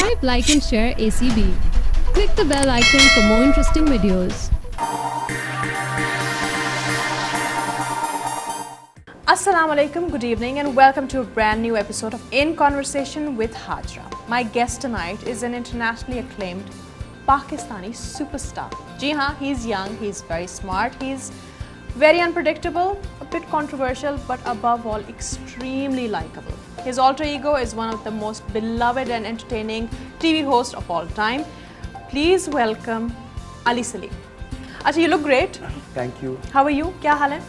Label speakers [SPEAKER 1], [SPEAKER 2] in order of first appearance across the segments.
[SPEAKER 1] Subscribe, like and share ACB. Click the bell icon for more interesting videos.
[SPEAKER 2] Assalamu alaikum, good evening and welcome to a brand new episode of In Conversation with Hajra. My guest tonight is an internationally acclaimed Pakistani superstar. Ji haan, he's young, he's very smart, he's very unpredictable, a bit controversial, but above all extremely likable. His alter ego is one of the most beloved and entertaining TV hosts of all time. Please welcome Ali Salim. Acha, you look great.
[SPEAKER 3] Thank you.
[SPEAKER 2] How are you? Kya haal hai?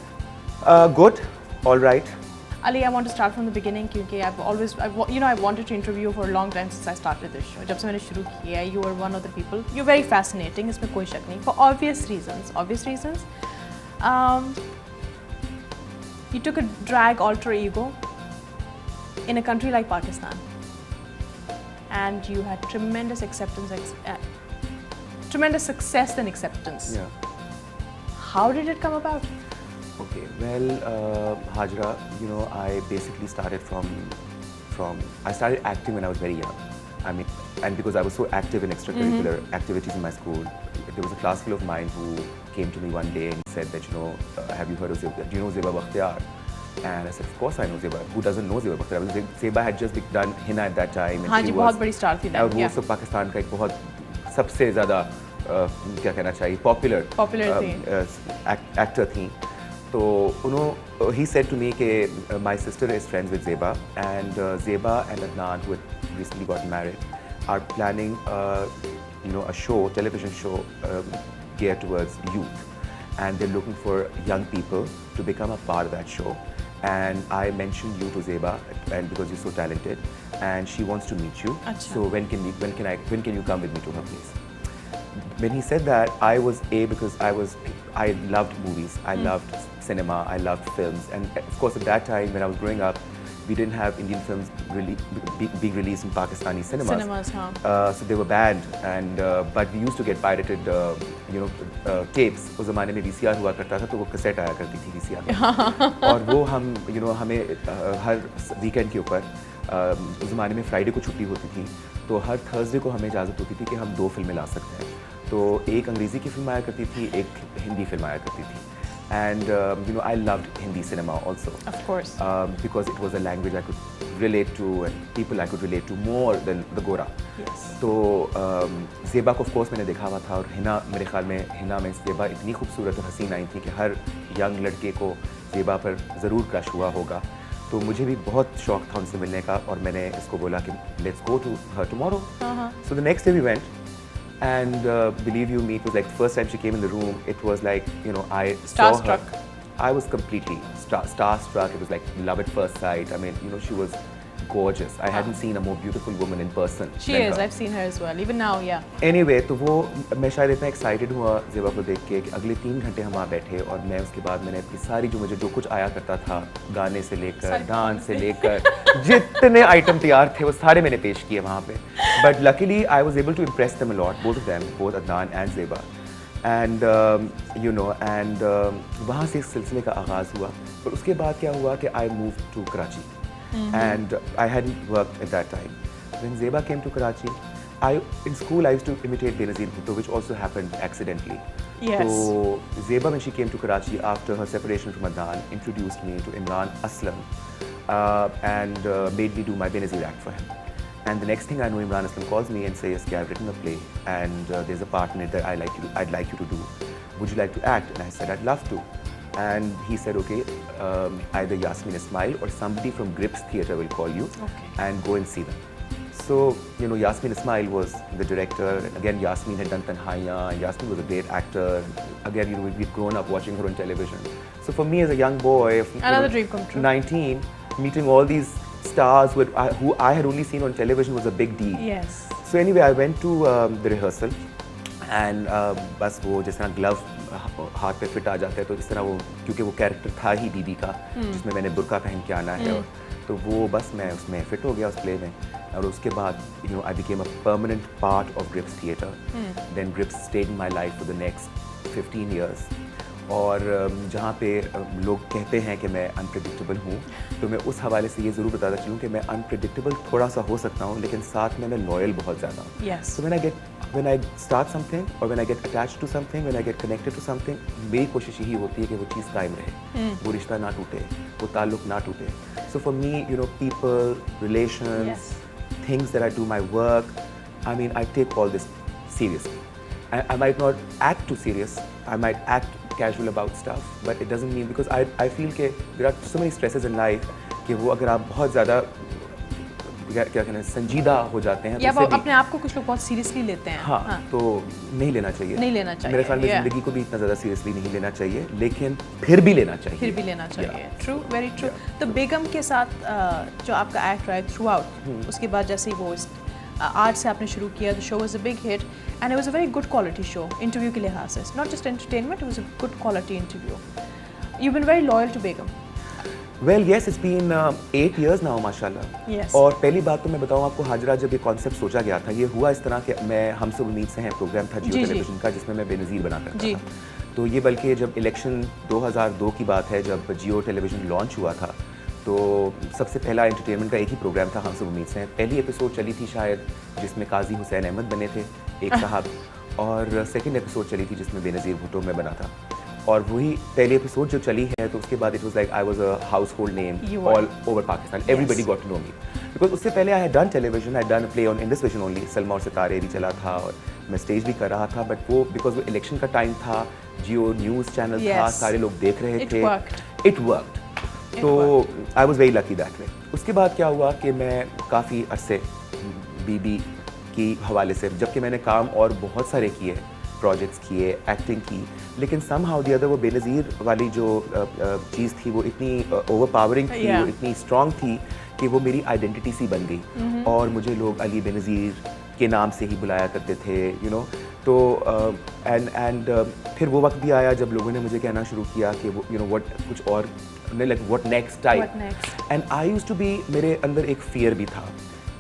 [SPEAKER 3] Good. All right.
[SPEAKER 2] Ali, I want to start from the beginning because I wanted to interview you for a long time since I started this show. जब से मैंने शुरू किया है, you were one of the people. You're very fascinating. इसमें कोई शक नहीं. For obvious reasons. You took a drag alter ego in a country like Pakistan, and you had tremendous success and acceptance.
[SPEAKER 3] Yeah.
[SPEAKER 2] How did it come about?
[SPEAKER 3] Okay. Well, Hajra, I basically started I started acting when I was very young. I mean, and because I was so active in extracurricular activities in my school, there was a class fellow of mine who came to me one day and said that, have you heard of Zeba? Do you know Zeba Bakhtiar? And I said, of course I know Zeba. Who doesn't know Zeba Bakhtiar? Zeba had just done Hina at that time.
[SPEAKER 2] हाँ जी, बहुत बड़ी star थी.
[SPEAKER 3] और वो सब पाकिस्तान का एक बहुत सबसे ज़्यादा क्या कहना चाहिए पॉपुलर एक्टर थी. तो he said to me that my sister is friends with Zeba, and Zeba and Adnan, who had recently gotten married, are planning a television show geared towards youth, and they're looking for young people to become a part of that show. And I mentioned you to Zeba, and because you're so talented, and she wants to meet you.
[SPEAKER 2] Achha.
[SPEAKER 3] So when can you come with me to her place? When he said that, because I loved movies, I loved cinema, I loved films, and of course at that time when I was growing up, we didn't have Indian films being released in Pakistani cinemas. So they were banned, and but we used to get pirated, tapes. उस ज़माने में VCR हुआ करता था, तो वो cassette आया करती थी VCR में. और वो हमें हर वीकेंड के ऊपर उस ज़माने में फ्राइडे को छुट्टी होती थी, तो हर थर्सडे को हमें इजाज़त होती थी कि हम 2 फिल्में ला सकते हैं. तो एक अंग्रेज़ी की फिल्म आया करती थी, एक हिंदी फिल्म आया करती थी. And I loved Hindi cinema also. Of course. Because it was a language I could relate to, and people I could relate to more than the Gora. Yes. तो ज़ेबा को of course मैंने देखा हुआ था, और हिना मेरे ख्याल में हिना में ज़ेबा इतनी खूबसूरत और हसीन आई थी कि हर यंग लड़के को ज़ेबा पर ज़रूर क्रश हुआ होगा. तो मुझे भी बहुत शौक था उनसे मिलने का, और मैंने इसको बोला कि let's go to her tomorrow. So the next day we went. And believe you me, it was like the first time she came in the room, it was like, I
[SPEAKER 2] Starstruck.
[SPEAKER 3] saw her. I was completely starstruck. It was like love at first sight. I mean, she was gorgeous. I hadn't seen a more beautiful woman in person.
[SPEAKER 2] She is. I've seen her as well. Even now, yeah.
[SPEAKER 3] Anyway, तो वो मैं शायद इतना excited हुआ ज़ेबा को देख के कि अगले 3 घंटे हम वहाँ बैठे, और मैं उसके बाद मैंने अपनी सारी जो कुछ आया करता था, गाने से लेकर डांस से लेकर जितने आइटम तैयार थे वो सारे मैंने पेश किए वहाँ पे. But luckily I was able to impress them a lot, both of them, both Adnan and Zeba. And वहाँ से इस सिलसिले का आगाज़ हुआ. पर उसके बाद क्या हुआ कि I moved to Karachi. And I hadn't worked at that time. When Zeba came to Karachi, in school I used to imitate Benazir Bhutto, which also happened accidentally.
[SPEAKER 2] Yes.
[SPEAKER 3] So Zeba, when she came to Karachi after her separation from Adnan, introduced me to Imran Aslam, and made me do my Benazir act for him. And the next thing I know, Imran Aslam calls me and says, "I've written a play, and there's a part in it that I'd like you to do. Would you like to act?" And I said, "I'd love to." And he said, "Okay, either Yasmin Ismail or somebody from Grips Theatre will call you, and go and see them." So, Yasmin Ismail was the director, and again, Yasmin had done Tanhaiya, and Yasmin was a great actor. Again, we'd grown up watching her on television. So for me as a young boy,
[SPEAKER 2] another dream come true.
[SPEAKER 3] 19, meeting all these stars who I had only seen on television was a big deal.
[SPEAKER 2] Yes.
[SPEAKER 3] So anyway, I went to the rehearsal, and बस वो जिस तरह glove हाथ पे fit आ जाता है, तो इस तरह वो, क्योंकि वो कैरेक्टर था ही बीबी का, जिसमें मैंने बुर्का पहन के आना है, तो वो बस मैं उसमें फिट हो गया उस प्ले में. और उसके बाद I became a permanent part of Grips Theatre. Then Grips stayed in my life for the next 15 years. और जहाँ पे लोग कहते हैं कि मैं अनप्रेडिक्टेबल हूँ, तो मैं उस हवाले से ये ज़रूर बताता चलूँ कि मैं अनप्रेडिक्टेबल थोड़ा सा हो सकता हूँ, लेकिन साथ में मैं लॉयल बहुत ज़्यादा हूँ।
[SPEAKER 2] Yes.
[SPEAKER 3] So when I start something or when I get attached to something, when I get connected to something, मेरी कोशिश यही होती है कि वो चीज़ कायम रहे, वो रिश्ता ना टूटे, वो ताल्लुक ना टूटे. So for me, you know, people, relations,
[SPEAKER 2] Yes.
[SPEAKER 3] things that I do, my work, I mean, I take all this seriously. I might not act too serious, I might act casual about stuff, but it doesn't mean, because I feel कि there are so many stresses in life कि वो अगर आप बहुत ज़्यादा क्या कहते हैं संजीदा हो जाते हैं,
[SPEAKER 2] या
[SPEAKER 3] तो
[SPEAKER 2] वो
[SPEAKER 3] इससे भी-
[SPEAKER 2] अपने आप को कुछ लोग बहुत सीरियसली लेते हैं.
[SPEAKER 3] हाँ, तो नहीं लेना चाहिए.
[SPEAKER 2] नहीं लेना चाहिए,
[SPEAKER 3] मेरे ख्याल में
[SPEAKER 2] yeah.
[SPEAKER 3] ज़िंदगी को भी इतना ज़्यादा सीरियसली नहीं लेना चाहिए, लेकिन फिर भी लेना चाहिए.
[SPEAKER 2] फिर भी लेना चाहिए.
[SPEAKER 3] Yeah.
[SPEAKER 2] True, very true.
[SPEAKER 3] Yeah.
[SPEAKER 2] तो बेगम के साथ जो आपका एक्ट रहा है थ्रू आउट, उसके बाद जैसे ही वो आर्ट से आपने शुरू किया, the show was a big hit and it was a very good quality show interview के लिहाज से. Not just entertainment, it was a good quality interview. You been very loyal to Begum.
[SPEAKER 3] Well, yes, it's been 8 years now, माशाल्लाह.
[SPEAKER 2] Yes.
[SPEAKER 3] और पहली बात तो मैं बताऊँ आपको, हाजरा जब ये कॉन्सेप्ट सोचा गया था, ये हुआ इस तरह कि मैं हम सब उम्मीद से हैं प्रोग्राम था जियो
[SPEAKER 2] जी, जी.
[SPEAKER 3] टेलीविजन का, जिसमें मैं बेनज़ीर बना करता
[SPEAKER 2] जी.
[SPEAKER 3] था. तो ये बल्कि जब इलेक्शन 2002 की बात है, जब जियो टेलीविजन लॉन्च हुआ था, तो सबसे पहला एंटरटेनमेंट का एक ही प्रोग्राम था, हम सब उम्मीद से हैं. पहली एपिसोड चली थी शायद जिसमें काजी हुसैन अहमद बने थे, एक साहब, और सेकंड एपिसोड चली थी जिसमें बेनज़ीर भुट्टो में बना था. और वही पहली एपिसोड जो चली है, तो उसके बाद it was like I was a household name
[SPEAKER 2] You were.
[SPEAKER 3] All over Pakistan. Everybody got to know me because उससे पहले I had done television, I done play on Indus Vision only. Salma और सितारे भी चला था और मैं स्टेज भी कर रहा था, बट वो बिकॉज वो इलेक्शन का टाइम था, जियो न्यूज़ चैनल था,
[SPEAKER 2] Yes.
[SPEAKER 3] सारे लोग देख रहे
[SPEAKER 2] It
[SPEAKER 3] थे.
[SPEAKER 2] worked.
[SPEAKER 3] It worked. तो I was very lucky that way. उसके बाद क्या हुआ कि मैं काफ़ी अरसे बीबी की हवाले से, जबकि मैंने काम और बहुत सारे किए, प्रोजेक्ट्स किए, एक्टिंग की, लेकिन समहाउ द अदर वो बेनज़ीर वाली जो चीज़ थी, वो इतनी ओवरपावरिंग थी,
[SPEAKER 2] Yeah.
[SPEAKER 3] वो इतनी स्ट्रॉन्ग थी कि वो मेरी आइडेंटिटी सी बन गई. और मुझे लोग अली बेनज़ीर के नाम से ही बुलाया करते थे, यू नो. तो एंड फिर वो वक्त भी आया जब लोगों ने मुझे कहना शुरू किया कि वो यू नो व्हाट, कुछ और, like what next
[SPEAKER 2] What
[SPEAKER 3] type.
[SPEAKER 2] next?
[SPEAKER 3] And I used to be, मेरे अंदर एक फियर भी था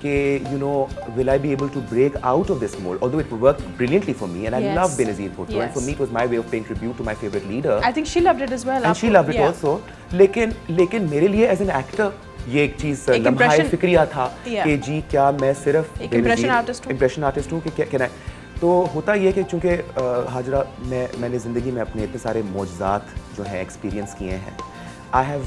[SPEAKER 3] कि you know will I be able to break out of this mould, although it work brilliantly for me and I
[SPEAKER 2] Yes.
[SPEAKER 3] Love Benazir Bhutto, and for me it was my way of paying tribute to my favourite leader.
[SPEAKER 2] I think she loved it as well.
[SPEAKER 3] And she loved it also. लेकिन मेरे लिए as an actor ये एक चीज़
[SPEAKER 2] एक
[SPEAKER 3] लम्हा
[SPEAKER 2] impression-
[SPEAKER 3] फिक्रिया था
[SPEAKER 2] Yeah.
[SPEAKER 3] कि जी क्या मैं सिर्फ
[SPEAKER 2] एक impression artist हूँ.
[SPEAKER 3] इम्प्रेशन आर्टिस्ट हूँ कि क्या कहना है. तो होता ये कि चूँकि हाजरा मैंने ज़िंदगी में अपने इतने सारे मौजज़ात जो हैं एक्सपीरियंस किए हैं. I have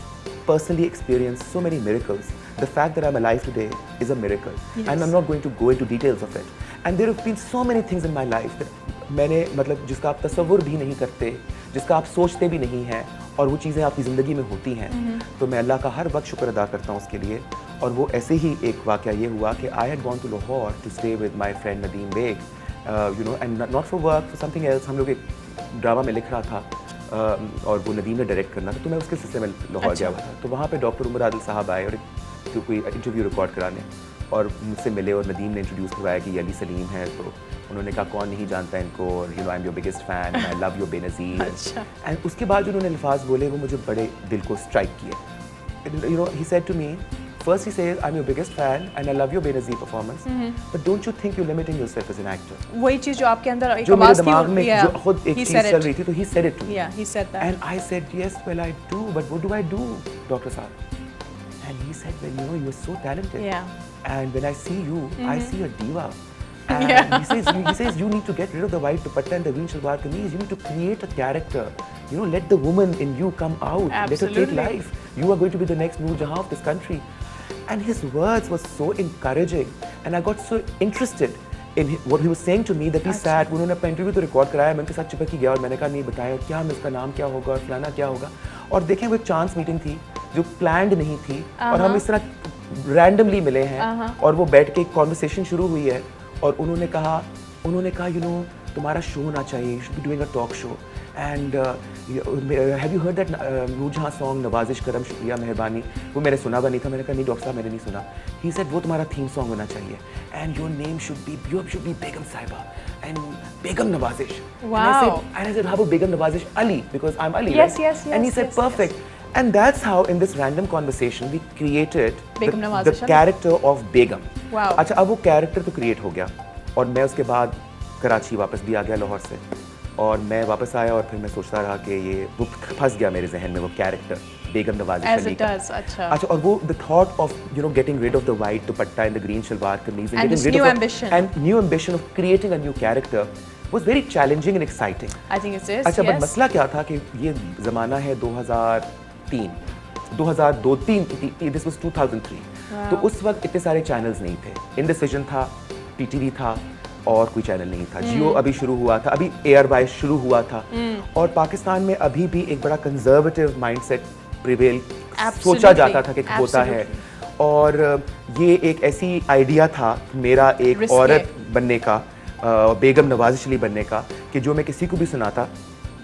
[SPEAKER 3] personally experienced so many miracles. The fact that I'm alive today is a miracle.
[SPEAKER 2] Yes.
[SPEAKER 3] And I'm not going to go into details of it. And there have been so many things in my life that मैंने मतलब जिसका आप तसव्वुर भी नहीं करते, जिसका आप सोचते भी नहीं हैं, और वो चीज़ें आपकी ज़िंदगी में होती हैं. तो मैं अल्लाह का हर वक्त शुक्र अदा करता हूँ उसके लिए. और वो ऐसे ही एक वाक़या ये हुआ कि I had gone to Lahore to stay with my friend Nadeem Beg, you know, and not for work, for something else. हम लोग एक ड्रामा में लिख रहा था, और वो नदीम ने डायरेक्ट करना था, तो मैं उसके सिलसिले में लाहौर गया हुआ था. तो वहाँ पे डॉक्टर उमर आदिल साहब आए और कोई इंटरव्यू रिकॉर्ड कराने, और मुझसे मिले, और नदीम ने इंट्रोड्यूस करवाया कि ये अली सलीम है. तो उन्होंने कहा कौन नहीं जानता इनको, और you know I am your biggest fan, I love your Benazir.
[SPEAKER 2] अच्छा.
[SPEAKER 3] एंड उसके बाद जो उन्होंने अल्फाज बोले वो मुझे बड़े दिल को स्ट्राइक किए. You know he said to me, first he says I'm your biggest fan and I love your Benazir performance, but don't you think you're limiting yourself as an actor?
[SPEAKER 2] वही चीज जो आपके अंदर एक
[SPEAKER 3] जो मेरे
[SPEAKER 2] आवाज थी,
[SPEAKER 3] दिमाग में
[SPEAKER 2] yeah,
[SPEAKER 3] जो खुद एक
[SPEAKER 2] he
[SPEAKER 3] चीज
[SPEAKER 2] said
[SPEAKER 3] चल
[SPEAKER 2] it.
[SPEAKER 3] रही थी, तो he said it to me.
[SPEAKER 2] Yeah, he said that.
[SPEAKER 3] And I said, yes, well I do, but what do I do, Dr. Saab? And he said, well, you know, you're so talented.
[SPEAKER 2] Yeah.
[SPEAKER 3] And when I see you, I see a diva. And
[SPEAKER 2] Yeah.
[SPEAKER 3] he says you need to get rid of the white dupatta and the green shalwar kameez. You need to create a character. You know, let the woman in you come out. Let her take
[SPEAKER 2] Absolutely.
[SPEAKER 3] life. You are going to be the next Noor Jahan of this country. And his words were so encouraging, and I got so interested in what he was saying to me that he sat. उन्होंने अपना interview तो record कराया, मैं उनके साथ चिपक ही गया, और मैंने कहा नहीं बताया क्या हम, इसका नाम क्या होगा और फलाना क्या होगा. और देखें वो एक चांस मीटिंग थी जो प्लान्ड नहीं थी, और हम इस तरह रैंडमली मिले हैं, और वो बैठ के एक कॉन्वर्सेशन शुरू हुई है. और उन्होंने कहा यू नो तुम्हारा शो होना चाहिए, you should be doing a talk show. And have you heard that Noor Jahan song नवाजिश करम शुक्रिया मेहरबानी, वो मैंने सुना हुआ नहीं था. मैंने कहा नहीं डॉक्टर साहब मैंने नहीं सुना. ही सेड वो तुम्हारा थीम सॉन्ग होना चाहिए, and your name should be Begum Sahiba and Begum Nawazish.
[SPEAKER 2] Wow.
[SPEAKER 3] And I said how about Begum Nawazish Ali, because I'm Ali,
[SPEAKER 2] Yes,
[SPEAKER 3] right?
[SPEAKER 2] yes, yes,
[SPEAKER 3] And he said
[SPEAKER 2] yes,
[SPEAKER 3] perfect. And that's how in this random conversation we created
[SPEAKER 2] Begum
[SPEAKER 3] the
[SPEAKER 2] Nawazish Ali.
[SPEAKER 3] character of Begum.
[SPEAKER 2] Wow.
[SPEAKER 3] अच्छा अब वो character तो create हो गया, और मैं उसके बाद कराची वापस भी आ गया लाहौर से. और मैं वापस आया और फिर मैं सोचता रहा कि ये वो फंस गया मेरे जहन में वो character Begum Nawaz
[SPEAKER 2] As
[SPEAKER 3] Ali
[SPEAKER 2] it
[SPEAKER 3] का।
[SPEAKER 2] does, अच्छा।
[SPEAKER 3] अच्छा, और वो the thought of getting rid of the white dupatta and the green shalwar kameez
[SPEAKER 2] And this new ambition.
[SPEAKER 3] And new ambition of creating a new character was very challenging and exciting.
[SPEAKER 2] I think it is,
[SPEAKER 3] अच्छा, but
[SPEAKER 2] yes.
[SPEAKER 3] मसला क्या था कि ये ज़माना है 2003 2002-3, this was 2003। तो उस वक्त इतने सारे चैनल्स नहीं थे। इंडसविजन था, पीटीवी था और कोई चैनल नहीं था। जियो अभी शुरू हुआ था, अभी एयर वाइज शुरू हुआ था। और पाकिस्तान में अभी भी एक बड़ा कंजर्वेटिव माइंडसेट प्रिवेल सोचा जाता था कि होता है। और ये एक ऐसी आइडिया था मेरा एक
[SPEAKER 2] Risky.
[SPEAKER 3] औरत बनने का, बेगम नवाज़ अली बनने का, कि जो मैं किसी को भी सुनाता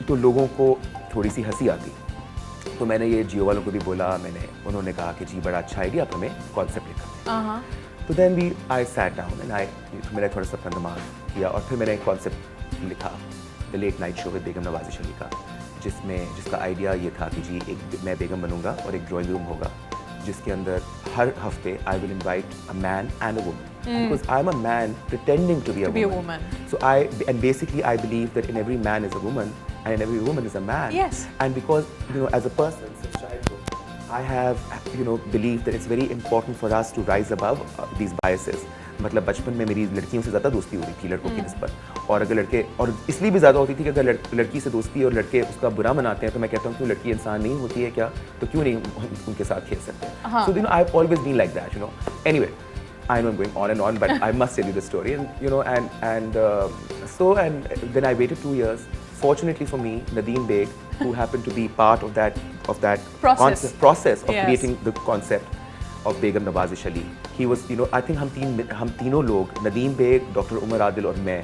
[SPEAKER 3] तो लोगों को थोड़ी सी हंसी आती। तो मैंने ये जियो वालों को भी बोला, उन्होंने कहा कि जी बड़ा अच्छा आइडिया, आप हमें कॉन्सेप्ट लेकर। तो then I sat down and मैंने थोड़ा सा अपना दिमाग किया और फिर मैंने एक कॉन्सेप्ट लिखा, the late night show with Begum Nawaz Ali का, जिसका आइडिया ये था कि जी मैं बेगम बनूंगा और एक ड्राइंग रूम होगा जिसके अंदर हर हफ्ते I will invite a man and a woman, because I'm a man pretending to be a woman. So basically I believe that in every man is a woman and in every woman is a man.
[SPEAKER 2] Yes.
[SPEAKER 3] And because as a person since childhood I have believed that it's very important for us to rise above these biases. मतलब बचपन में मेरी लड़कियों से ज़्यादा दोस्ती हो रही थी लड़कों की निस्बत, और अगर लड़के, और इसलिए भी ज़्यादा होती थी कि अगर लड़की से दोस्ती और लड़के उसका बुरा मनाते हैं तो मैं कहता हूँ कि लड़की इंसान नहीं होती है क्या, तो क्यों नहीं उनके साथ खेल सकते। So I've always been like that, Anyway, I know I'm going on and on, but I must tell you the story, and then I waited 2 years. Fortunately for me, Nadeem Beg, who happened to be part of that process of creating the concept of Begum Nawaz Ali, he was, I think हम तीनों लोग, Nadeem bag, doctor Umar Adil और मैं,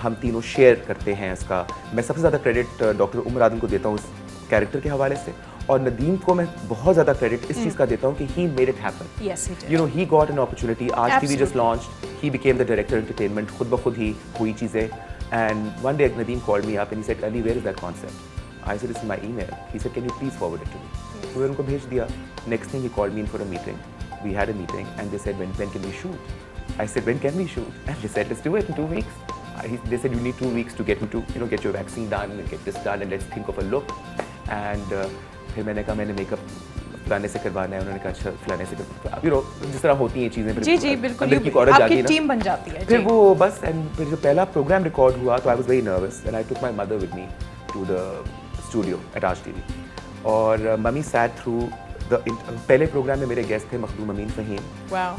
[SPEAKER 3] हम तीनों share करते हैं इसका। मैं सबसे ज़्यादा क्रेडिट डॉक्टर उमर आदिल को देता हूँ उस कैरेक्टर के हवाले से, और नदीम को मैं बहुत ज़्यादा क्रेडिट इस चीज़ का देता हूँ कि he made it happen.
[SPEAKER 2] Yes, he did.
[SPEAKER 3] He got an opportunity. Aaj TV just launched. He became the director of entertainment. खुद ब खुद ही हुई चीज़ें. And one day Nadeem called me up and he said, Ali, where is that concept? I said, it's in my email. He said, can you please forward it to me? तो मैंने उनको भेज दिया. Next thing he called me in for a meeting. We had a meeting and they said, when can we shoot? I said, when can we shoot? And they said, let's do it in 2 weeks. They said, you need 2 weeks to get your vaccine done and get this done and let's think of a look. And फिर मैंने कहा मैंने makeup फलाने से करवाना है, उन्होंने कहा अच्छा फलाने से जिस तरह होती हैं चीज़ें,
[SPEAKER 2] जी बिल्कुल,
[SPEAKER 3] अंदर की औरत जाती है ना,
[SPEAKER 2] टीम बन जाती है।
[SPEAKER 3] फिर वो बस, एंड फिर जब पहला प्रोग्राम रिकॉर्ड हुआ तो I was very nervous and I took my mother with me to the studio at Aaj TV, और मम्मी सैट थ्रू द पहले प्रोग्राम में मेरे गेस्ट थे मखदूम अमीन फ़हीम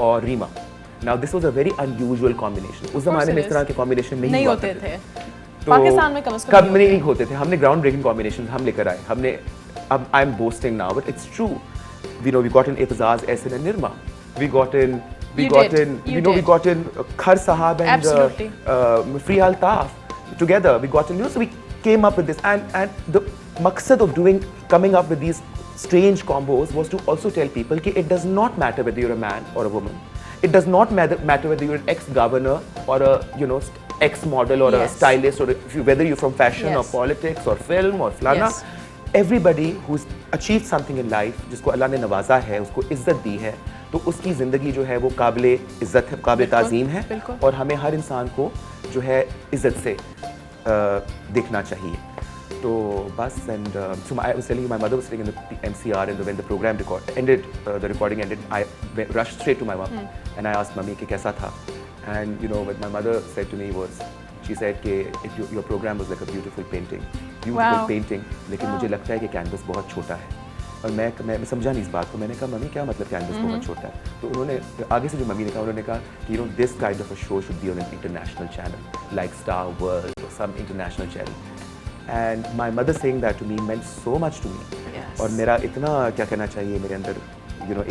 [SPEAKER 3] और Reema. Now this was a very unusual combination, उस ज़माने में इस तरह के कॉम्बिनेशन नहीं होते थे,
[SPEAKER 2] पाकिस्तान में कम
[SPEAKER 3] नहीं होते थे। हमने ग्राउंड ब्रेकिंग कॉम्बिनेशन हम लेकर आए, हमने अब I am boasting now but it's true, we got in Itazaz, Ehsan and Nirma. We got in Khar Sahab and Free Altaf together. We got in, so we came up with this, and the maqsad of coming up with these strange combos was to also tell people that it does not matter whether you're a man or a woman. It does not matter whether you're an ex-governor or a ex-model or a stylist, or whether you're from fashion or politics or film or flana. Everybody who's achieved something in life, जिसको अल्लाह ने नवाजा है, उसको इज्जत दी है, तो उसकी ज़िंदगी जो है वो काबिले इज्जत है, काबिले ताज़ीम है, और हमें हर इंसान को जो है इज्जत से देखना चाहिए। तो बस, and so I was telling you, my mother was sitting in the MCR, and when the program the recording ended, I rushed straight to my mom and I asked mummy कि कैसा था, and what my mother said to me was, she said कि your program was like a beautiful painting, लेकिन मुझे लगता है कि canvas बहुत छोटा है, और मैं समझा नहीं इस बात को। मैंने कहा मम्मी क्या मतलब कैनवस बहुत छोटा है? तो उन्होंने आगे से जो मम्मी ने कहा, उन्होंने कहा कि this kind of a show should be on an international channel like Star World और some international channel, and my mother saying that to me meant so much to me, और मेरा इतना क्या कहना चाहिए, मेरे अंदर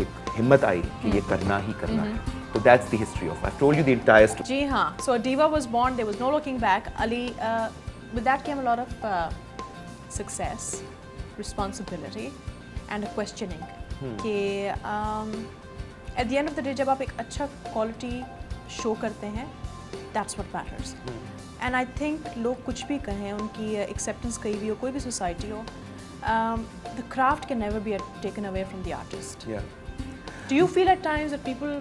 [SPEAKER 3] एक हिम्मत आई कि ये करना ही करना है। So that's the history of. I've told you the entire story.
[SPEAKER 2] जी हाँ, so a diva was born. There was no looking back. Ali, with that came a lot of success, responsibility, and a questioning. कि at the end of the day, जब आप एक अच्छा quality show करते हैं, that's what matters. And I think लोग कुछ भी कहें, उनकी acceptance कहीं भी हो, कोई भी society हो, the craft can never be taken away from the artist.
[SPEAKER 3] Yeah.
[SPEAKER 2] Do you feel at times that people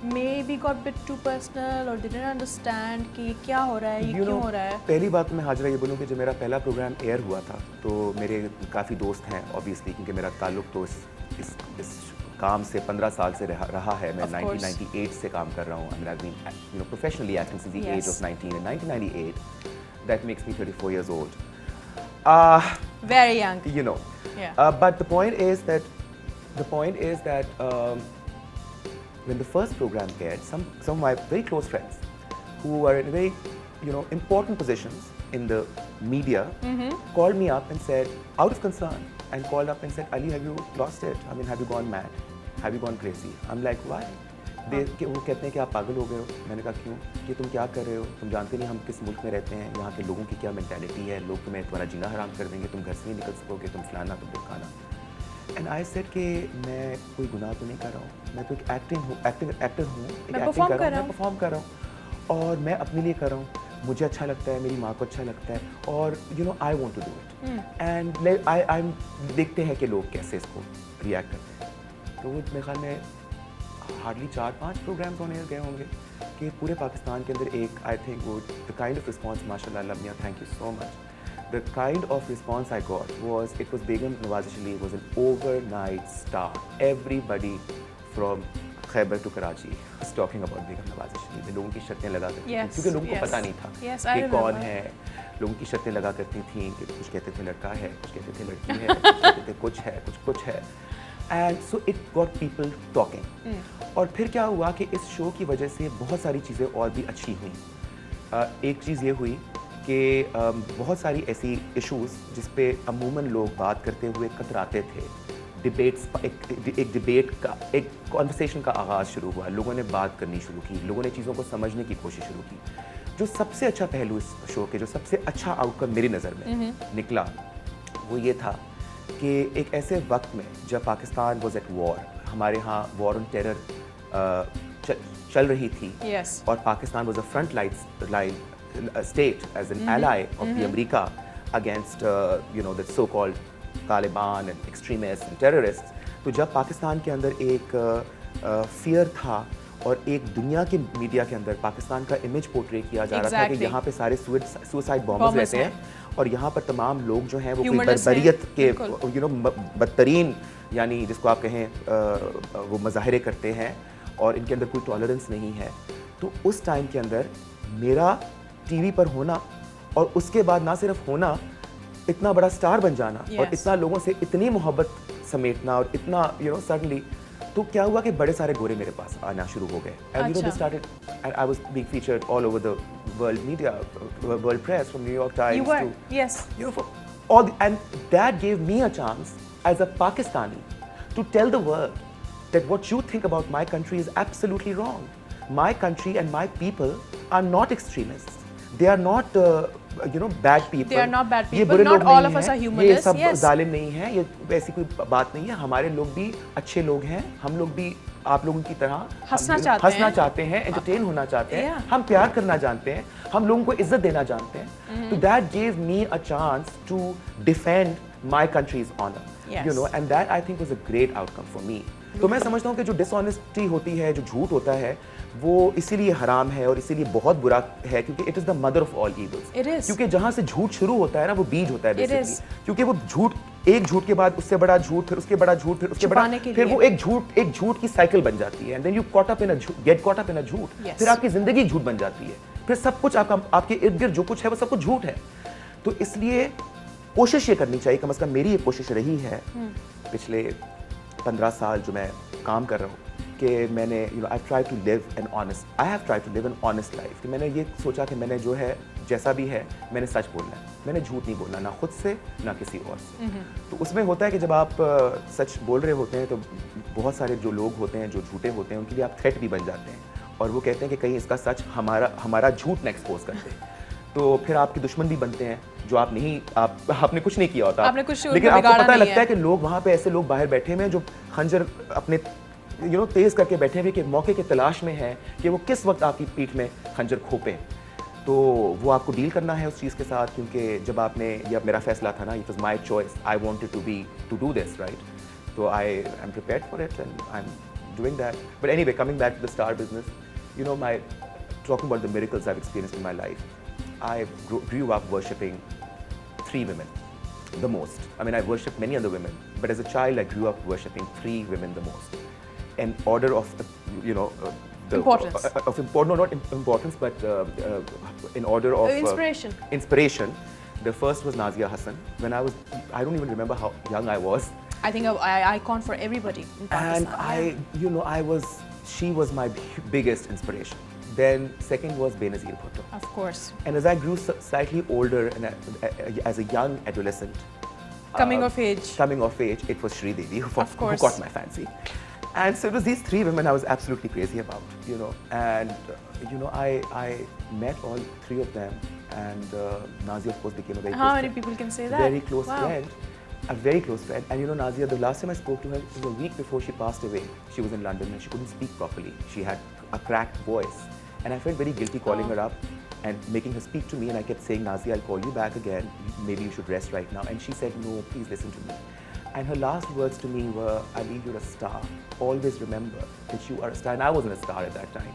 [SPEAKER 2] maybe got bit too personal or didn't understand कि ये क्या हो रहा है, ये
[SPEAKER 3] You
[SPEAKER 2] क्यों
[SPEAKER 3] know,
[SPEAKER 2] हो रहा है?
[SPEAKER 3] पहली बात तो मैं हाजरा ये बोलूँ कि जब मेरा पहला प्रोग्राम एयर हुआ था तो मेरे काफ़ी दोस्त हैं ऑब्वियसली, क्योंकि मेरा ताल्लुक तो इस काम से 15 साल से रहा है। मैं
[SPEAKER 2] Of course.
[SPEAKER 3] 1998 से काम कर रहा हूँ। I mean, I've been professionally acting since the age
[SPEAKER 2] Yes.
[SPEAKER 3] of 19. In 1998, that makes me 34 years old.
[SPEAKER 2] Very young.
[SPEAKER 3] You know.
[SPEAKER 2] Yeah.
[SPEAKER 3] But the point is that when the first program aired, some of my very close friends who were in very important positions in the media called me up and said, out of concern, and called up and said, Ali, have you lost it? I mean, have you gone mad? Have you gone crazy? I'm like, why? वो कहते हैं कि आप पागल हो गए हो। मैंने कहा क्यों? कि तुम क्या कर रहे हो? तुम जानते नहीं हम किस मुल्क में रहते हैं, यहाँ के लोगों की क्या मेंटालिटी है, लोग तुम्हें तुम्हारा जीना हराम कर देंगे, तुम घर से नहीं निकल सकोगे, तुम फलाना तुम ढिमकाना। एंड आई सेड कि मैं कोई गुनाह तो नहीं कर रहा हूँ, मैं तो एक एक्टर हूँ,
[SPEAKER 2] मैं परफॉर्म
[SPEAKER 3] कर रहा हूँ और मैं अपने लिए कर रहा हूँ, मुझे अच्छा लगता है, मेरी माँ को अच्छा लगता है और I want to do it. And I देखते हैं कि लोग कैसे इसको रिएक्ट करते हैं। तो वो मेरे ख्याल में हार्डली 4-5 प्रोग्राम्स ऑन एयर गए होंगे कि पूरे पाकिस्तान के अंदर एक आई थिंक वो द काइंड ऑफ रिस्पॉन्स माशाल्लाह Lamya, thank you so much. The kind of response I got was, it was Begum Nawaz Ali was an overnight star. Everybody from Khyber to Karachi was talking about Begum Nawaz Ali. वे लोगों की शर्तें लगा करती थी, क्योंकि लोगों को पता नहीं था कि कौन है। लोगों की शर्तें लगा करती थी कि कुछ कहते थे लड़का है, कुछ कहते थे लड़की है, कुछ कहते थे कुछ है। And so it got people talking. और फिर क्या हुआ कि इस शो की वजह से बहुत सारी चीज़ें और भी अच्छी हुई। एक चीज़ ये हुई कि बहुत सारी ऐसी इश्यूज़ जिस पे अमूमन लोग बात करते हुए कतराते थे, डिबेट्स एक डिबेट का एक कॉन्वर्सेशन का आगाज़ शुरू हुआ, लोगों ने बात करनी शुरू की, लोगों ने चीज़ों को समझने की कोशिश शुरू की। जो सबसे अच्छा पहलू इस शो के, जो सबसे अच्छा आउटकम मेरी नज़र में निकला, वो ये था कि एक ऐसे वक्त में जब पाकिस्तान वॉज एट वॉर, हमारे यहाँ वॉर ऑन टेरर चल रही थी, और Pakistan was a front line state as an ally of the America against the so-called Taliban and extremists and terrorists. तो जब पाकिस्तान के अंदर एक फियर था और एक दुनिया के मीडिया के अंदर पाकिस्तान का इमेज पोर्ट्रे किया जा रहा था कि यहाँ पे सारे सुसाइड बॉम्बर्स रहते हैं और यहाँ पर तमाम लोग जो हैं वो कोई बर्बरियत के बदतरीन, यानी जिसको आप कहें वो मज़ाहिरे करते हैं और इनके अंदर कोई टॉलरेंस नहीं है। तो उस टाइम के अंदर मेरा टीवी पर होना और उसके बाद ना सिर्फ होना, इतना बड़ा स्टार बन जाना और इतना लोगों से इतनी मोहब्बत समेटना और इतना सडनली, तो क्या हुआ कि बड़े सारे गोरे मेरे पास आना शुरू हो गए। And they started, and I was being featured all over the world media, world press, from New York Times and that gave me a chance as a Pakistani to tell the world that what you think about my country is absolutely wrong. My country and my people are not extremists. They are not bad people.
[SPEAKER 2] They are not bad people. Not all of us are humorless.
[SPEAKER 3] ये सब जालिम नहीं है, ये वैसी कोई बात नहीं है। हमारे लोग भी अच्छे लोग हैं, हम लोग भी आप लोगों की तरह हंसना चाहते हैं, एंटरटेन होना चाहते हैं, हम प्यार करना जानते हैं, हम लोगों को इज्जत देना जानते हैं। तो that gave me a chance to defend my country's honor, and that I think was a great outcome for me. तो मैं समझता हूँ कि जो डिसऑनेस्टी होती है, जो झूठ होता है, वो इसीलिए हराम है और इसीलिए बहुत बुरा है, क्योंकि it is the mother of all evils. क्योंकि जहाँ से झूठ शुरू होता है ना, वो बीज होता है बेसिकली। क्योंकि वो झूठ, एक झूठ के बाद उससे बड़ा झूठ, फिर उसके बड़ा झूठ, फिर उसके बड़ा, फिर वो एक झूठ की साइकिल बन जाती है। And then you get caught up in a झूठ, फिर आपकी जिंदगी झूठ बन जाती है, फिर सब कुछ आपके इर्द गिर्द जो कुछ है वो सब कुछ झूठ है। तो इसलिए कोशिश ये करनी चाहिए, कम से कम मेरी ये कोशिश रही है पिछले 15 साल जो मैं काम कर रहा हूँ, कि मैंने I have tried to live an honest life. कि मैंने ये सोचा कि मैंने जो है, जैसा भी है, मैंने सच बोलना है, मैंने झूठ नहीं बोलना, ना खुद से ना किसी और से। तो उसमें होता है कि जब आप सच बोल रहे होते हैं तो बहुत सारे जो लोग होते हैं जो झूठे होते हैं, उनके लिए आप थ्रेट भी बन जाते हैं और वो कहते हैं कि कहीं इसका सच हमारा झूठ न एक्सपोज कर दे। तो फिर आपके दुश्मन भी बनते हैं जो आपने कुछ नहीं किया होता, लेकिन आपको पता लगता है कि लोग वहाँ पे ऐसे लोग बाहर बैठे हुए हैं जो खंजर अपने तेज करके बैठे हुए कि मौके के तलाश में है कि वो किस वक्त आपकी पीठ में खंजर खोपे। तो वो आपको डील करना है उस चीज़ के साथ, क्योंकि जब आपने, ये मेरा फैसला था ना, it was my choice, I wanted to do this, right. तो I am prepared for it and I am doing that. But anyway, coming back to the star business, you know, talking about the miracles I've experienced in my life, I grew up worshipping 3 women, the most. I mean, I worshipped many other women, but as a child, I grew up worshipping 3 women the most. In order of,
[SPEAKER 2] Importance.
[SPEAKER 3] No, not importance, but in order of
[SPEAKER 2] Inspiration.
[SPEAKER 3] Inspiration. The first was Nazia Hassan. When I don't even remember how young I was.
[SPEAKER 2] I think an icon for everybody in Pakistan.
[SPEAKER 3] And she was my biggest inspiration. Then second was Benazir Bhutto.
[SPEAKER 2] Of course.
[SPEAKER 3] And as I grew slightly older and as a young adolescent,
[SPEAKER 2] Coming of age,
[SPEAKER 3] it was Sri Devi who caught my fancy. And so it was these 3 women I was absolutely crazy about, you know. And, I met all 3 of them. And Nazia, of course, became a very
[SPEAKER 2] How many people can say that?
[SPEAKER 3] Very close friend. A very close friend. And you know, Nazia, the last time I spoke to her, it was a week before she passed away. She was in London and she couldn't speak properly. She had a cracked voice. And I felt very guilty calling her up and making her speak to me. And I kept saying, Nazia, I'll call you back again. Maybe you should rest right now. And she said, no, please listen to me. And her last words to me were, Ali, you're a star. Always remember that you are a star. And I wasn't a star at that time.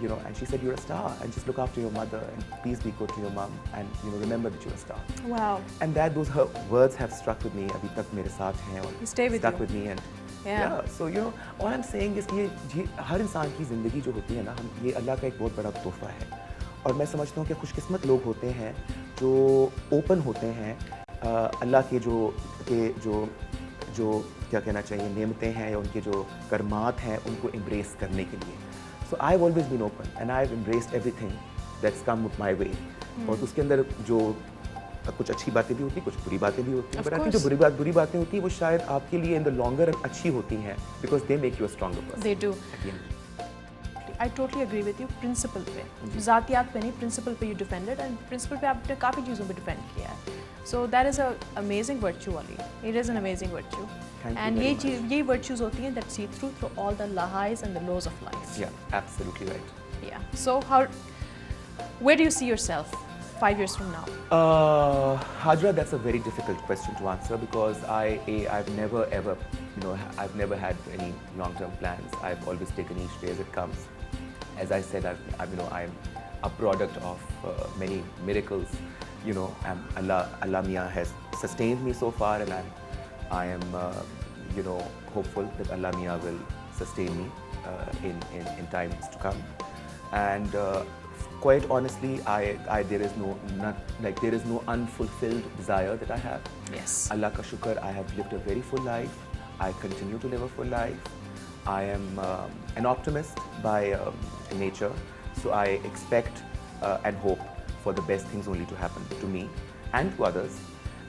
[SPEAKER 3] You know, and she said, you're a star, and just look after your mother, and please be good to your mom, and remember that you're a star.
[SPEAKER 2] Wow.
[SPEAKER 3] And those her words have struck with me. Abhi tak mere saath hain aur
[SPEAKER 2] stay with
[SPEAKER 3] stuck
[SPEAKER 2] you.
[SPEAKER 3] with me, and
[SPEAKER 2] yeah.
[SPEAKER 3] So all I'm saying is कि ये हर इंसान की ज़िंदगी जो होती है ना, ये अल्लाह का एक बहुत बड़ा तोहफा है, और मैं समझता हूँ कि खुशकिस्मत लोग होते हैं जो ओपन होते हैं अल्लाह के जो क्या कहना चाहिए नेमतें हैं या उनके जो करमात हैं उनको embrace करने के लिए. So I've always been open and I've embraced everything that's come with my way. और उसके अंदर जो कुछ अच्छी बातें भी होती हैं, कुछ बुरी बातें भी होती हैं. But I think जो बुरी बातें होती हैं वो शायद आपके लिए in the longer run अच्छी होती हैं because they make you a stronger person.
[SPEAKER 2] They do. I totally agree with you. Principle पे, ज़ातियात पे नहीं, principle पे you defended and principle पे आपने काफ़ी चीज़ों पे defend किया है. So that is an amazing virtue, Ali. It is an amazing virtue. And ये virtues होती हैं that see through all the highs and the lows of life.
[SPEAKER 3] Yeah, absolutely right.
[SPEAKER 2] Yeah. So where do you see yourself 5 years from now?
[SPEAKER 3] Hajra, that's a very difficult question to answer because I've never ever, I've never had any long-term plans. I've always taken each day as it comes. As I said, I'm a product of many miracles. Allah Mia has sustained me so far, and I am, hopeful that Allah Mia will sustain me in times to come. And quite honestly, there is no unfulfilled desire that I have.
[SPEAKER 2] Yes.
[SPEAKER 3] Allah ka shukr, I have lived a very full life. I continue to live a full life. I am an optimist by nature, so I expect and hope for the best things only to happen to me and to others.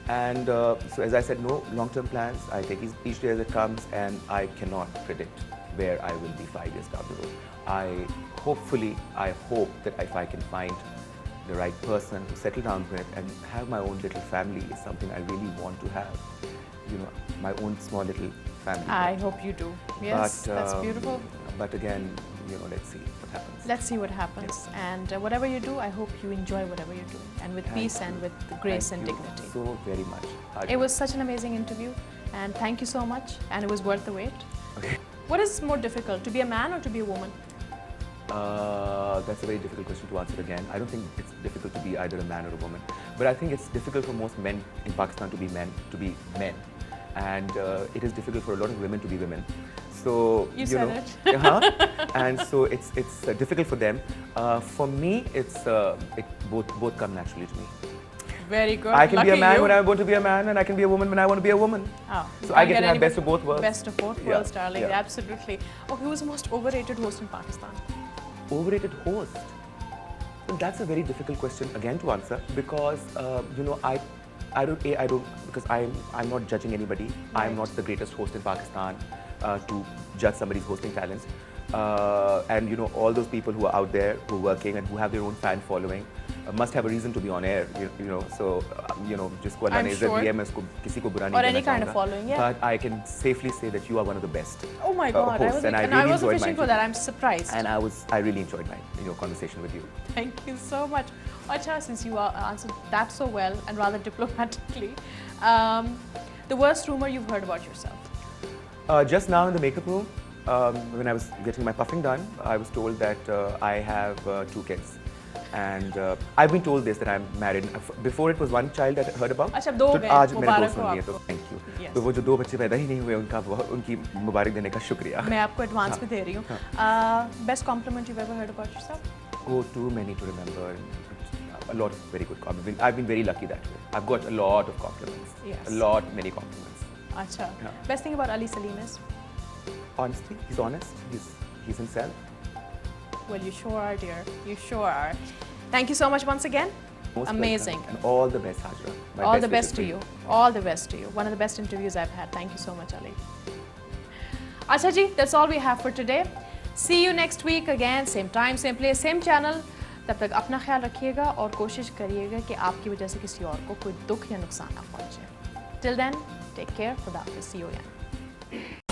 [SPEAKER 3] And so as I said, no long-term plans. I take each day as it comes, and I cannot predict where I will be 5 years down the road. I hope that if I can find the right person to settle down with and have my own little family is something I really want to have. My own small little family.
[SPEAKER 2] I hope you do. Yes, that's beautiful.
[SPEAKER 3] But again, let's see what happens.
[SPEAKER 2] Let's see what happens. Yes. And whatever you do, I hope you enjoy whatever you're doing, and with peace and with grace and dignity.
[SPEAKER 3] So very much.
[SPEAKER 2] It was such an amazing interview, and thank you so much. And it was worth the wait.
[SPEAKER 3] Okay.
[SPEAKER 2] What is more difficult, to be a man or to be a woman?
[SPEAKER 3] That's a very difficult question to answer again. I don't think it's difficult to be either a man or a woman, but I think it's difficult for most men in Pakistan to be men, and it is difficult for a lot of women to be women. So
[SPEAKER 2] you said it.
[SPEAKER 3] And so it's difficult for them. For me, both come naturally to me.
[SPEAKER 2] Very good.
[SPEAKER 3] I can be a man when I want to be a man, and I can be a woman when I want to be a woman.
[SPEAKER 2] Oh,
[SPEAKER 3] so I get to have best of both worlds.
[SPEAKER 2] Best of both worlds, darling.
[SPEAKER 3] Yeah.
[SPEAKER 2] Absolutely. Okay, who's the most overrated host in Pakistan?
[SPEAKER 3] Overrated host? Well, that's a very difficult question again to answer because I don't because I'm not judging anybody. Right. I'm not the greatest host in Pakistan to judge somebody's hosting talents. And all those people who are out there who are working and who have their own fan following must have a reason to be on air. So जिसको अल्लाह ने इज्जत दी है मैं उसको किसी को बुरा नहीं कहना
[SPEAKER 2] any kind of following, yeah.
[SPEAKER 3] But I can safely say that you are one of the best.
[SPEAKER 2] Oh my God!
[SPEAKER 3] Hosts,
[SPEAKER 2] I was fishing for that. I'm surprised.
[SPEAKER 3] And I really enjoyed my conversation with you.
[SPEAKER 2] Thank you so much. Acha, since you answered that so well and rather diplomatically, the worst rumor you've heard about yourself?
[SPEAKER 3] Just now in the makeup room, when I was getting my puffing done, I was told that I have 2 kids. And I've been told this, that I'm married. Before it was 1 child that I heard about.
[SPEAKER 2] अच्छा, 2
[SPEAKER 3] तो
[SPEAKER 2] गए,
[SPEAKER 3] आज मेरे 2
[SPEAKER 2] मुबारक
[SPEAKER 3] सुन
[SPEAKER 2] हो
[SPEAKER 3] लिए, तो
[SPEAKER 2] आपको।
[SPEAKER 3] Thank you.
[SPEAKER 2] Yes.
[SPEAKER 3] तो वो जो 2 बच्चे पैदा ही नहीं हुए, उनकी मुबारक देने का शुक्रिया।
[SPEAKER 2] मैं आपको एडवांस में दे रही हूँ। Best compliment you've ever heard about yourself?
[SPEAKER 3] Oh, too many to remember. A lot of very good compliments. I've been very lucky that way. I've got a lot of compliments.
[SPEAKER 2] Yes.
[SPEAKER 3] A lot, many compliments.
[SPEAKER 2] अच्छा।
[SPEAKER 3] Yeah.
[SPEAKER 2] Best thing about Ali Salim is?
[SPEAKER 3] Honestly, he's honest. He's himself.
[SPEAKER 2] Well, you sure are, dear. You sure are. Thank you so much once again.
[SPEAKER 3] Most
[SPEAKER 2] Amazing.
[SPEAKER 3] welcome. And all the best, Hajra. My
[SPEAKER 2] All the
[SPEAKER 3] wishes
[SPEAKER 2] best
[SPEAKER 3] for
[SPEAKER 2] to you. All the best to you. One of the best interviews I've had. Thank you so much, Ali. Acha ji, that's all we have for today. See you next week again. Same time, same place, same channel. तब तक अपना ख्याल रखिएगा और कोशिश करिएगा कि आपकी वजह से किसी और को कोई दुख या नुकसान ना पहुंचे. Till then, take care. खुदा हाफिज़. See you again.